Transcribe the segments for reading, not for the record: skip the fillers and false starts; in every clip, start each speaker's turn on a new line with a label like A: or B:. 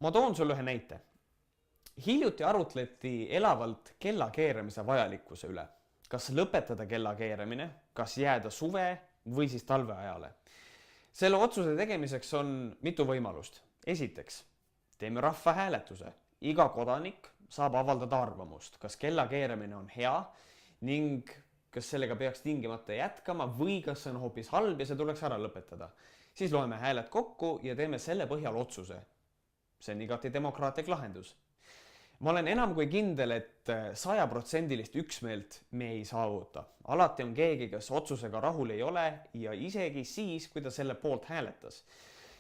A: Ma toon sulle ühe näite. Hiljuti arutleti elavalt kella keeramise vajalikkuse üle. Kas lõpetada kella keeramine, kas jääda suve või siis talveajale. Selle otsuse tegemiseks on mitu võimalust. Esiteks, teeme rahvahääletuse. Iga kodanik saab avaldada arvamust, kas kella keeramine on hea ning kas sellega peaks tingimata jätkama või kas see on hoopis halb ja see tuleks ära lõpetada. Siis loeme hääled kokku ja teeme selle põhjal otsuse. See on igati demokraatlik lahendus. Ma olen enam kui kindel, et 100% üksmeelt me ei saavuta. Alati on keegi, kes otsusega rahul ei ole ja isegi siis, kui ta selle poolt hääletas.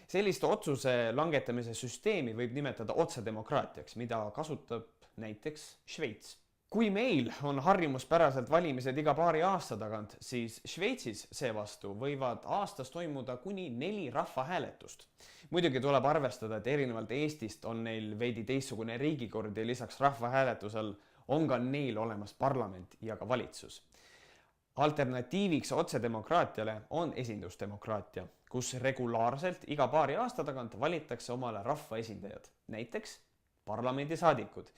A: Sellist otsuse langetamise süsteemi võib nimetada otsedemokraatiaks, mida kasutab näiteks Šveits. Kui meil on harjumuspäraselt valimised iga paari aasta tagant, siis Šveitsis seevastu võivad aastas toimuda kuni 4 rahvahääletust. Muidugi tuleb arvestada, et erinevalt Eestist on neil veidi teistsugune riigikord ja lisaks rahvahääletusel on ka neil olemas parlament ja ka valitsus. Alternatiiviks otsedemokraatiale on esindusdemokraatia, kus regulaarselt iga paari aasta tagant valitakse omale rahvaesindajad, näiteks parlamendisaadikud,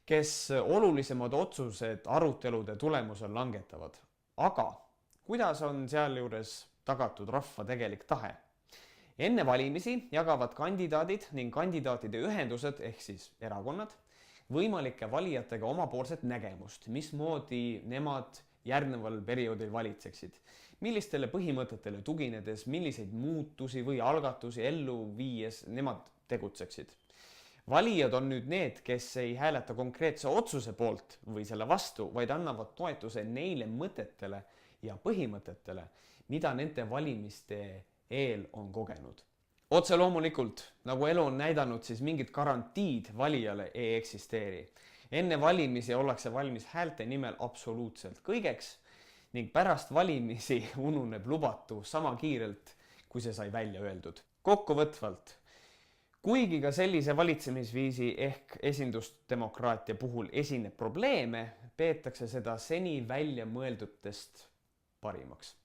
A: kes olulisemad otsused arutelude tulemusel langetavad. Aga kuidas on sealjuures tagatud rahva tegelik tahe? Enne valimisi jagavad kandidaadid ning kandidaatide ühendused ehk siis erakonnad võimalike valijatega omapoolset nägemust, mismoodi nemad järgneval perioodil valitseksid. Millistele põhimõtetele tuginedes, milliseid muutusi või algatusi ellu viies nemad tegutseksid. Valijad on nüüd need, kes ei hääleta konkreetse otsuse poolt või selle vastu, vaid annavad toetuse neile mõtetele ja põhimõtetele, mida nende valimiste eel on kogenud. Otse loomulikult, nagu elu on näidanud, siis mingid garantiid valijale ei eksisteeri. Enne valimisi ollakse valmis häälte nimel absoluutselt kõigeks ning pärast valimisi ununeb lubatu sama kiirelt, kui see sai välja öeldud. Kokkuvõtvalt, kuigi ka sellise valitsemisviisi ehk esindusdemokraatia puhul esineb probleeme, peetakse seda seni välja mõeldutest parimaks.